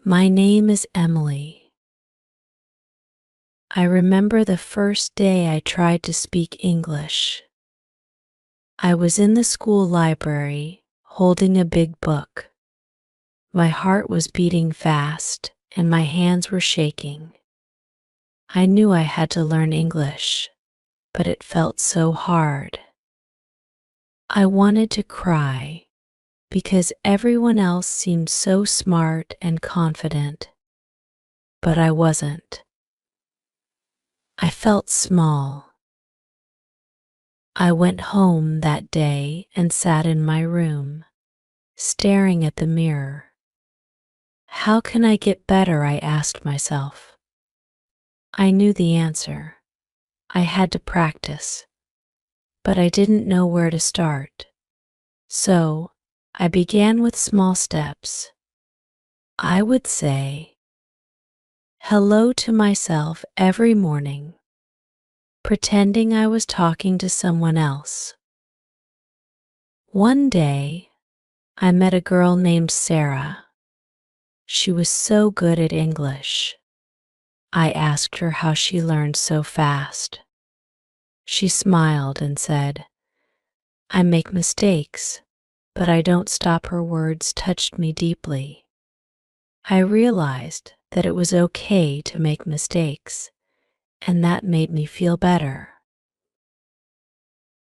My name is Emily. I remember the first day I tried to speak English. I was in the school library, holding a big book. My heart was beating fast, and my hands were shaking. I knew I had to learn English, but it felt so hard. I wanted to cry because everyone else seemed so smart and confident, but I wasn't. I felt small. I went home that day and sat in my room, staring at the mirror. How can I get better? I asked myself. I knew the answer. I had to practice, but I didn't know where to start. So I began with small steps. I would say hello to myself every morning, pretending I was talking to someone else. One day, I met a girl named Sarah. She was so good at English. I asked her how she learned so fast. She smiled and said, "I make mistakes, but I don't stop." Her words touched me deeply. I realized that it was okay to make mistakes, and that made me feel better.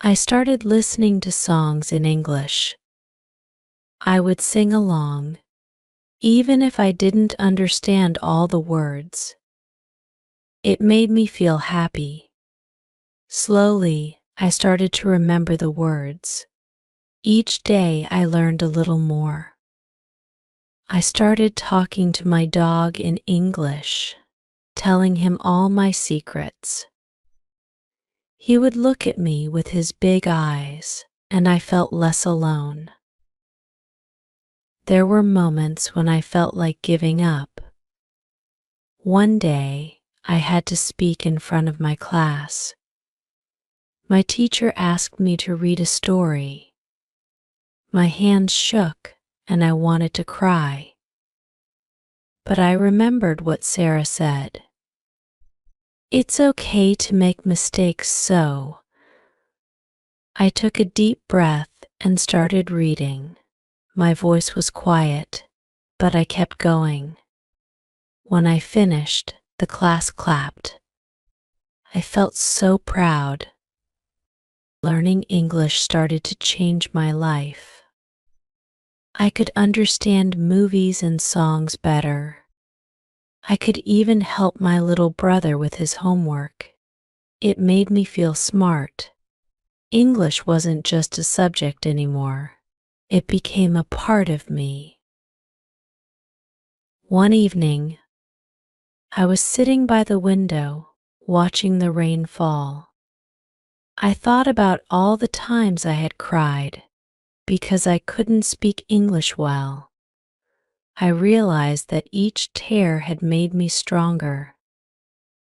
I started listening to songs in English. I would sing along, even if I didn't understand all the words. It made me feel happy. Slowly, I started to remember the words. Each day I learned a little more. I started talking to my dog in English, telling him all my secrets. He would look at me with his big eyes, and I felt less alone. There were moments when I felt like giving up. One day, I had to speak in front of my class. My teacher asked me to read a story. My hands shook and I wanted to cry. But I remembered what Sarah said. It's okay to make mistakes, so I took a deep breath and started reading. My voice was quiet, but I kept going. When I finished, the class clapped. I felt so proud. Learning English started to change my life. I could understand movies and songs better. I could even help my little brother with his homework. It made me feel smart. English wasn't just a subject anymore. It became a part of me. One evening, I was sitting by the window, watching the rain fall. I thought about all the times I had cried because I couldn't speak English well. I realized that each tear had made me stronger.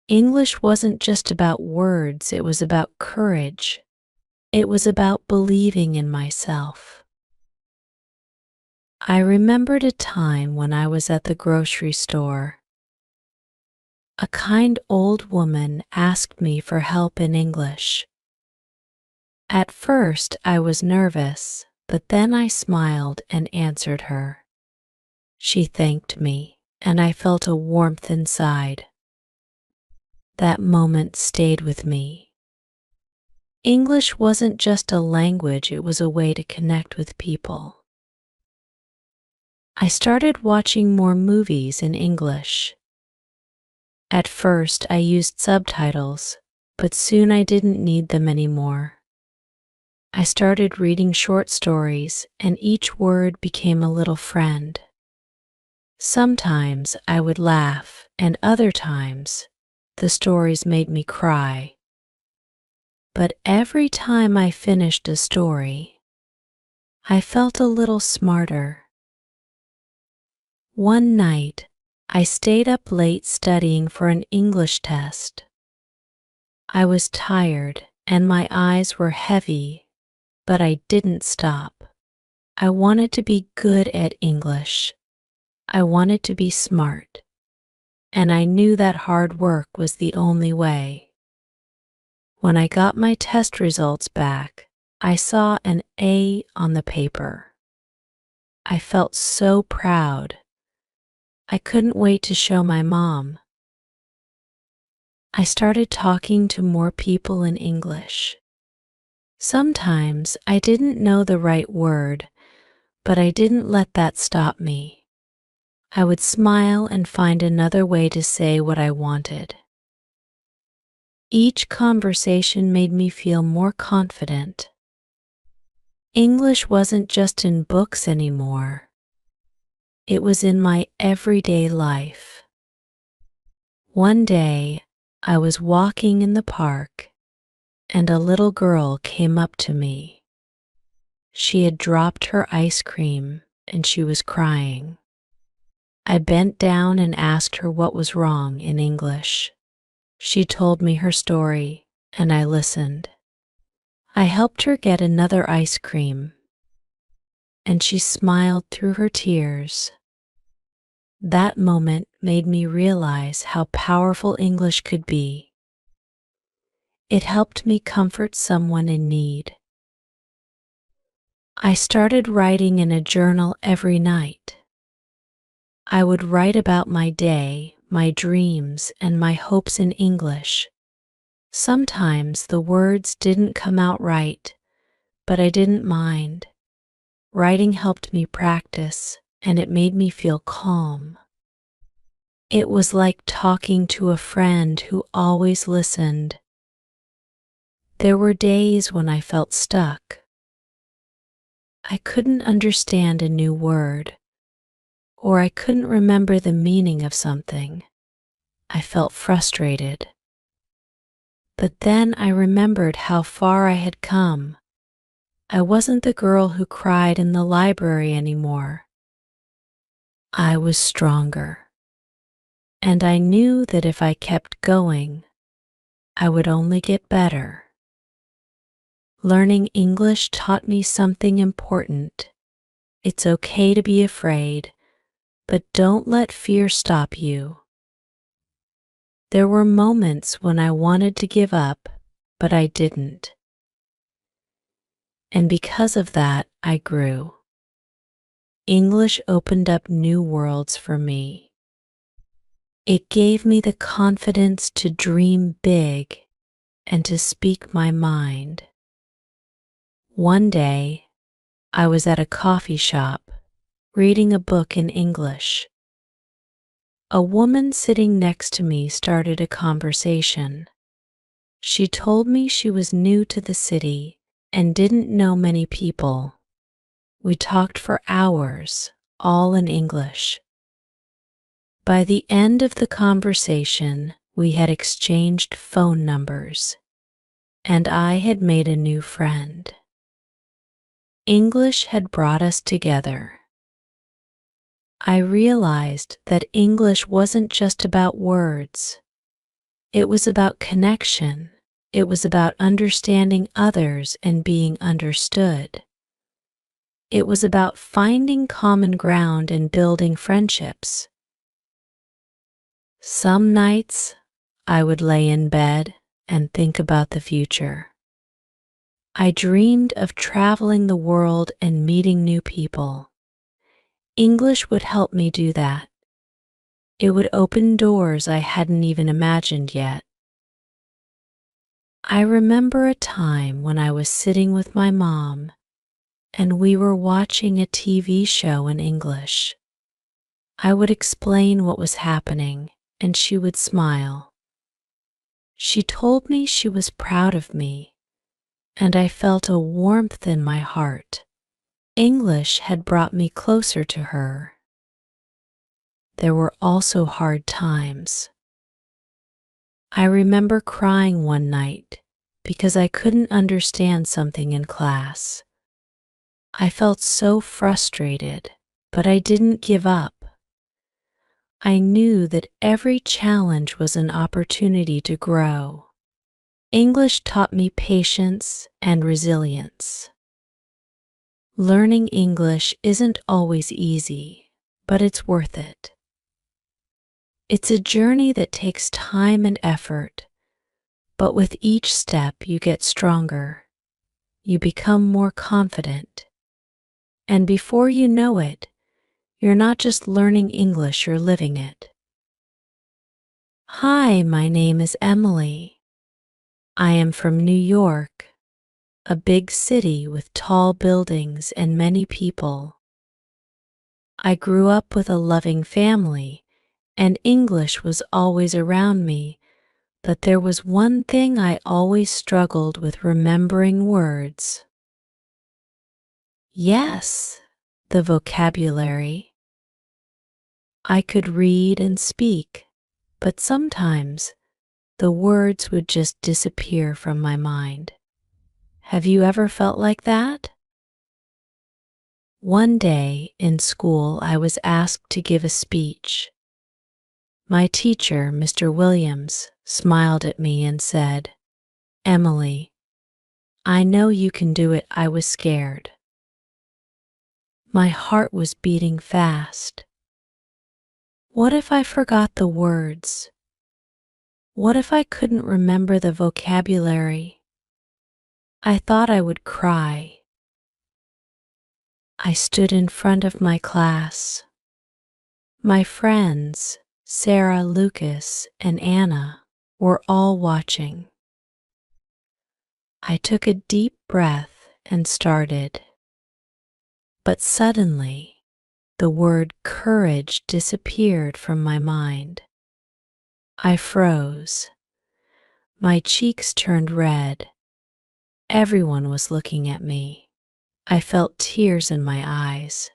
English wasn't just about words, it was about courage. It was about believing in myself. I remembered a time when I was at the grocery store. A kind old woman asked me for help in English. At first, I was nervous, but then I smiled and answered her. She thanked me, and I felt a warmth inside. That moment stayed with me. English wasn't just a language, it was a way to connect with people. I started watching more movies in English. At first, I used subtitles, but soon I didn't need them anymore. I started reading short stories, and each word became a little friend. Sometimes I would laugh, and other times, the stories made me cry. But every time I finished a story, I felt a little smarter. One night, I stayed up late studying for an English test. I was tired, and my eyes were heavy, but I didn't stop. I wanted to be good at English. I wanted to be smart, and I knew that hard work was the only way. When I got my test results back, I saw an A on the paper. I felt so proud. I couldn't wait to show my mom. I started talking to more people in English. Sometimes I didn't know the right word, but I didn't let that stop me. I would smile and find another way to say what I wanted. Each conversation made me feel more confident. English wasn't just in books anymore. It was in my everyday life. One day, I was walking in the park, and a little girl came up to me. She had dropped her ice cream, and she was crying. I bent down and asked her what was wrong in English. She told me her story, and I listened. I helped her get another ice cream, and she smiled through her tears. That moment made me realize how powerful English could be. It helped me comfort someone in need. I started writing in a journal every night. I would write about my day, my dreams, and my hopes in English. Sometimes the words didn't come out right, but I didn't mind. Writing helped me practice, and it made me feel calm. It was like talking to a friend who always listened. There were days when I felt stuck. I couldn't understand a new word, or I couldn't remember the meaning of something. I felt frustrated. But then I remembered how far I had come. I wasn't the girl who cried in the library anymore. I was stronger. And I knew that if I kept going, I would only get better. Learning English taught me something important. It's okay to be afraid, but don't let fear stop you. There were moments when I wanted to give up, but I didn't. And because of that, I grew. English opened up new worlds for me. It gave me the confidence to dream big and to speak my mind. One day, I was at a coffee shop, reading a book in English. A woman sitting next to me started a conversation. She told me she was new to the city and didn't know many people. We talked for hours, all in English. By the end of the conversation, we had exchanged phone numbers, and I had made a new friend. English had brought us together. I realized that English wasn't just about words. It was about connection. It was about understanding others and being understood. It was about finding common ground and building friendships. Some nights, I would lay in bed and think about the future. I dreamed of traveling the world and meeting new people. English would help me do that. It would open doors I hadn't even imagined yet. I remember a time when I was sitting with my mom and we were watching a TV show in English. I would explain what was happening and she would smile. She told me she was proud of me, and I felt a warmth in my heart. English had brought me closer to her. There were also hard times. I remember crying one night because I couldn't understand something in class. I felt so frustrated, but I didn't give up. I knew that every challenge was an opportunity to grow. English taught me patience and resilience. Learning English isn't always easy, but it's worth it. It's a journey that takes time and effort, but with each step you get stronger. You become more confident. And before you know it, you're not just learning English, you're living it. Hi, my name is Emily. I am from New York, a big city with tall buildings and many people. I grew up with a loving family, and English was always around me, but there was one thing I always struggled with: remembering words. Yes, the vocabulary. I could read and speak, but sometimes the words would just disappear from my mind. Have you ever felt like that? One day in school, I was asked to give a speech. My teacher, Mr. Williams, smiled at me and said, "Emily, I know you can do it." I was scared. My heart was beating fast. What if I forgot the words? What if I couldn't remember the vocabulary? I thought I would cry. I stood in front of my class. My friends, Sarah, Lucas, and Anna, were all watching. I took a deep breath and started. But suddenly, the word courage disappeared from my mind. I froze. My cheeks turned red. Everyone was looking at me. I felt tears in my eyes.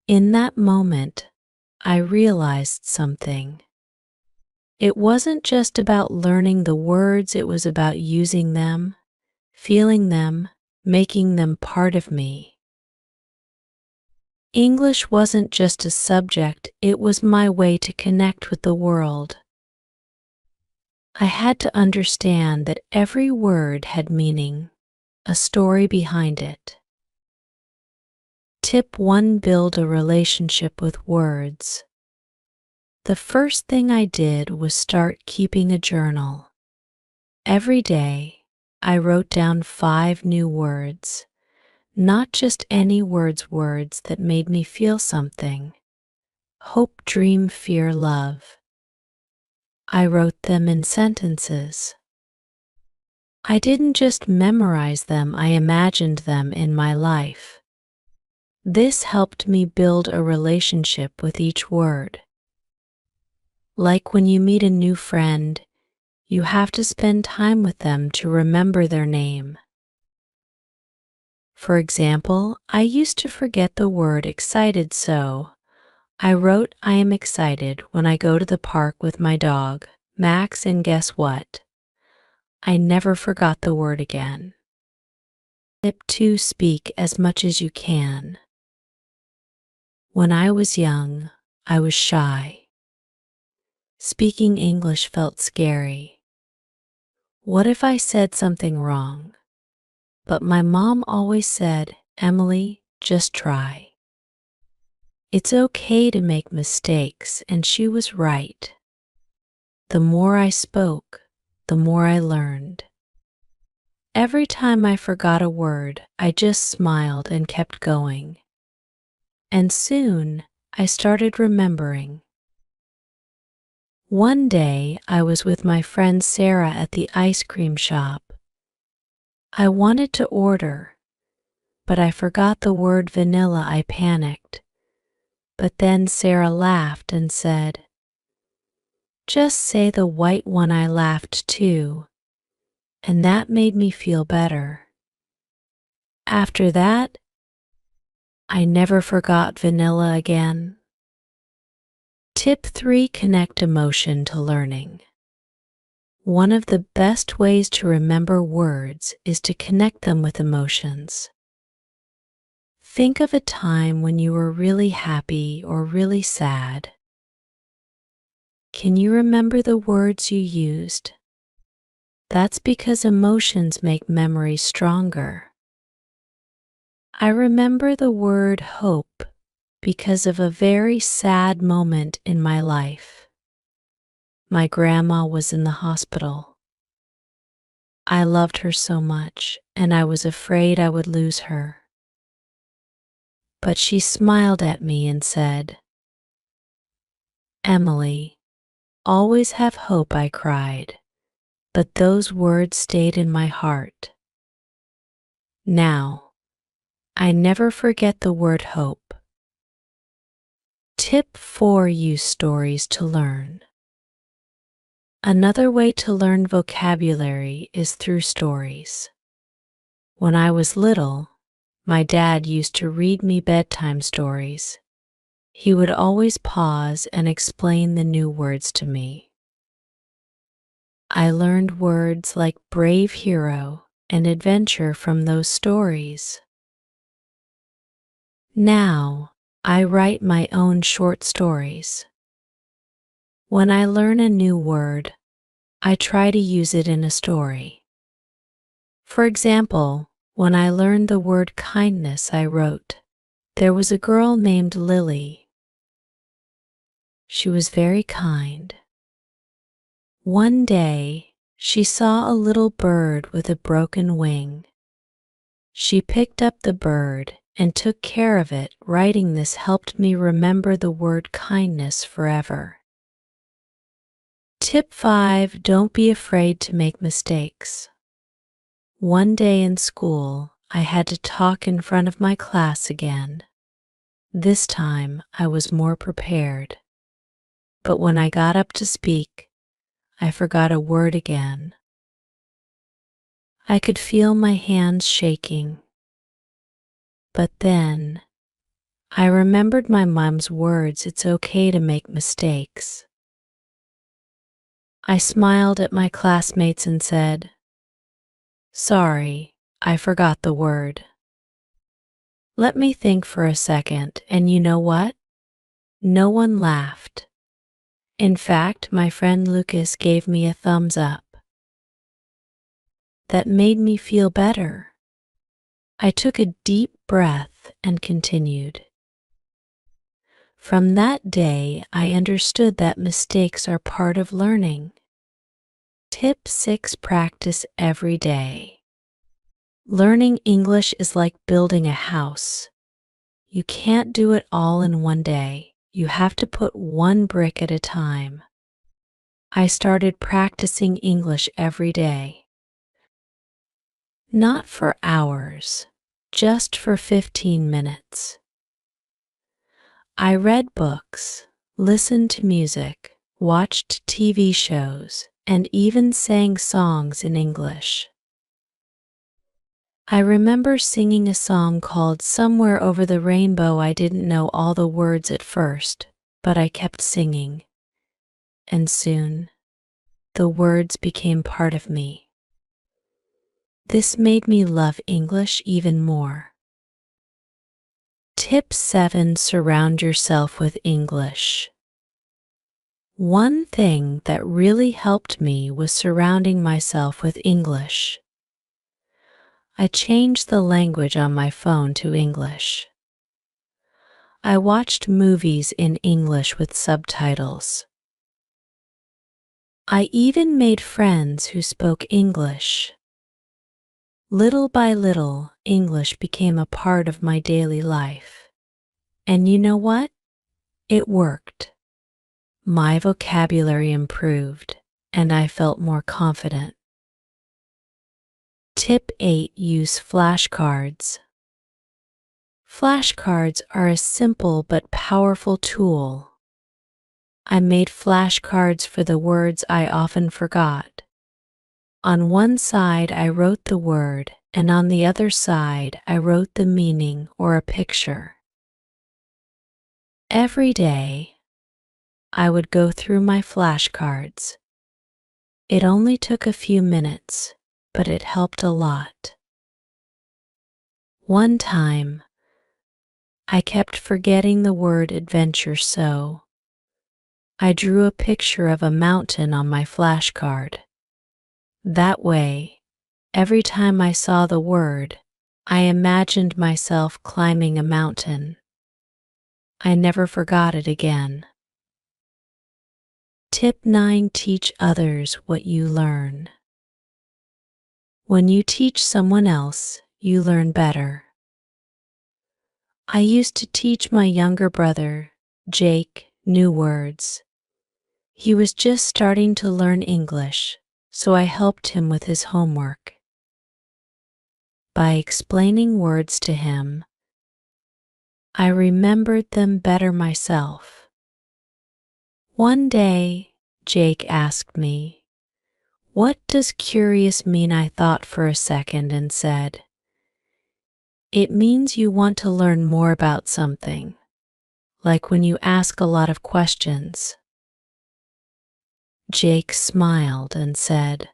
In that moment, I realized something. It wasn't just about learning the words, it was about using them, feeling them, making them part of me. English wasn't just a subject, it was my way to connect with the world. I had to understand that every word had meaning, a story behind it. Tip 1: build a relationship with words. The first thing I did was start keeping a journal. Every day, I wrote down 5 new words, not just any words, words that made me feel something. Hope, dream, fear, love. I wrote them in sentences. I didn't just memorize them, I imagined them in my life. This helped me build a relationship with each word. Like when you meet a new friend, you have to spend time with them to remember their name. For example, I used to forget the word excited, so I wrote, "I am excited when I go to the park with my dog, Max," and guess what? I never forgot the word again. Tip 2: speak as much as you can. When I was young, I was shy. Speaking English felt scary. What if I said something wrong? But my mom always said, "Emily, just try. It's okay to make mistakes," and she was right. The more I spoke, the more I learned. Every time I forgot a word, I just smiled and kept going. And soon, I started remembering. One day, I was with my friend Sarah at the ice cream shop. I wanted to order, but I forgot the word vanilla. I panicked. But then Sarah laughed and said, "Just say the white one." I laughed too, and that made me feel better. After that, I never forgot vanilla again. Tip 3: connect emotion to learning. One of the best ways to remember words is to connect them with emotions. Think of a time when you were really happy or really sad. Can you remember the words you used? That's because emotions make memories stronger. I remember the word hope because of a very sad moment in my life. My grandma was in the hospital. I loved her so much, and I was afraid I would lose her. But she smiled at me and said, "Emily, always have hope," I cried, but those words stayed in my heart. Now, I never forget the word hope. Tip 4: Use stories to learn. Another way to learn vocabulary is through stories. When I was little, my dad used to read me bedtime stories. He would always pause and explain the new words to me. I learned words like brave hero and adventure from those stories. Now, I write my own short stories. When I learn a new word, I try to use it in a story. For example, when I learned the word kindness, I wrote, "There was a girl named Lily. She was very kind. One day, she saw a little bird with a broken wing. She picked up the bird and took care of it." Writing this helped me remember the word kindness forever. Tip 5: Don't be afraid to make mistakes. One day in school, I had to talk in front of my class again. This time, I was more prepared. But when I got up to speak, I forgot a word again. I could feel my hands shaking. But then, I remembered my mom's words, "It's okay to make mistakes." I smiled at my classmates and said, "Sorry, I forgot the word." Let me think for a second, and you know what? No one laughed. In fact, my friend Lucas gave me a thumbs up. That made me feel better. I took a deep breath and continued. From that day, I understood that mistakes are part of learning. Tip 6: Practice every day. Learning English is like building a house. You can't do it all in one day. You have to put one brick at a time. I started practicing English every day. Not for hours, just for 15 minutes. I read books, listened to music, watched TV shows, and even sang songs in English. I remember singing a song called "Somewhere Over the Rainbow." I didn't know all the words at first, but I kept singing. And soon, the words became part of me. This made me love English even more. Tip 7: Surround yourself with English. One thing that really helped me was surrounding myself with English. I changed the language on my phone to English. I watched movies in English with subtitles. I even made friends who spoke English. Little by little, English became a part of my daily life. And you know what? It worked. My vocabulary improved, and I felt more confident. Tip 8: Use flashcards. Flashcards are a simple but powerful tool. I made flashcards for the words I often forgot. On one side, I wrote the word, and on the other side, I wrote the meaning or a picture. Every day, I would go through my flashcards. It only took a few minutes, but it helped a lot. One time, I kept forgetting the word adventure, so I drew a picture of a mountain on my flashcard. That way, every time I saw the word, I imagined myself climbing a mountain. I never forgot it again. Tip 9. Teach others what you learn. When you teach someone else, you learn better. I used to teach my younger brother, Jake, new words. He was just starting to learn English, so I helped him with his homework. By explaining words to him, I remembered them better myself. One day, Jake asked me, "What does curious mean?" I thought for a second and said, "It means you want to learn more about something, like when you ask a lot of questions." Jake smiled and said,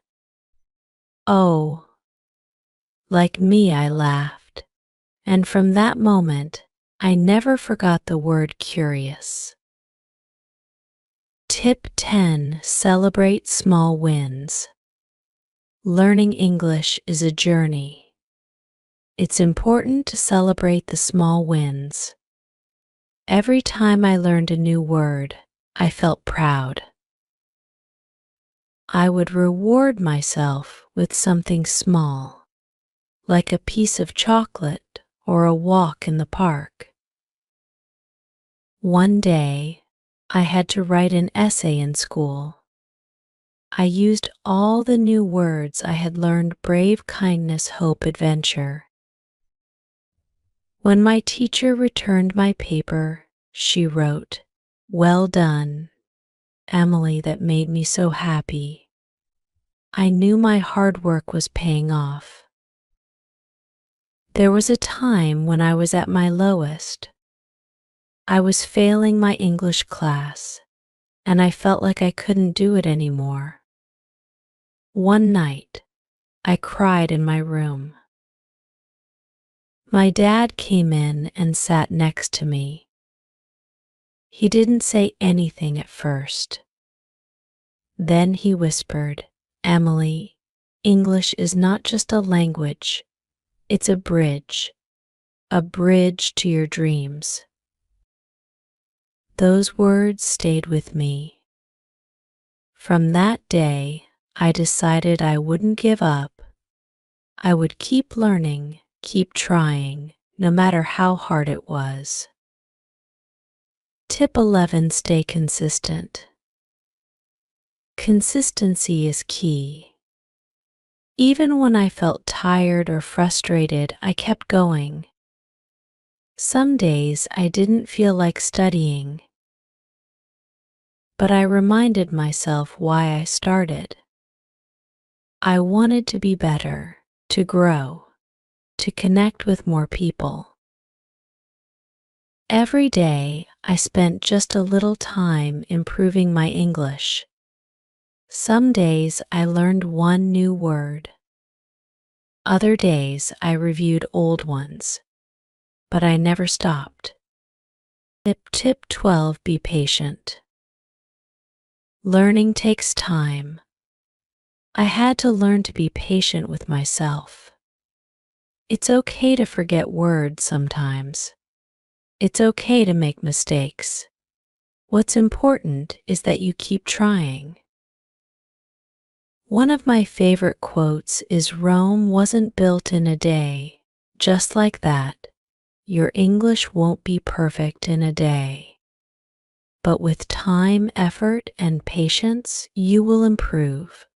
"Oh." Like me, I laughed, and from that moment, I never forgot the word curious. Tip 10. Celebrate small wins. Learning English is a journey. It's important to celebrate the small wins. Every time I learned a new word, I felt proud. I would reward myself with something small, like a piece of chocolate or a walk in the park. One day, I had to write an essay in school. I used all the new words I had learned: brave, kindness, hope, adventure. When my teacher returned my paper, she wrote, "Well done, Emily." That made me so happy. I knew my hard work was paying off. There was a time when I was at my lowest. I was failing my English class, and I felt like I couldn't do it anymore. One night, I cried in my room. My dad came in and sat next to me. He didn't say anything at first. Then he whispered, "Emily, English is not just a language, it's a bridge to your dreams." Those words stayed with me. From that day, I decided I wouldn't give up. I would keep learning, keep trying, no matter how hard it was. Tip 11. Stay consistent. Consistency is key. Even when I felt tired or frustrated, I kept going. Some days I didn't feel like studying, but I reminded myself why I started. I wanted to be better, to grow, to connect with more people. Every day, I spent just a little time improving my English. Some days I learned one new word. Other days I reviewed old ones, but I never stopped. Tip 12. Be patient. Learning takes time. I had to learn to be patient with myself. It's okay to forget words sometimes. It's okay to make mistakes. What's important is that you keep trying. One of my favorite quotes is, "Rome wasn't built in a day." Just like that, your English won't be perfect in a day. But with time, effort, and patience, you will improve.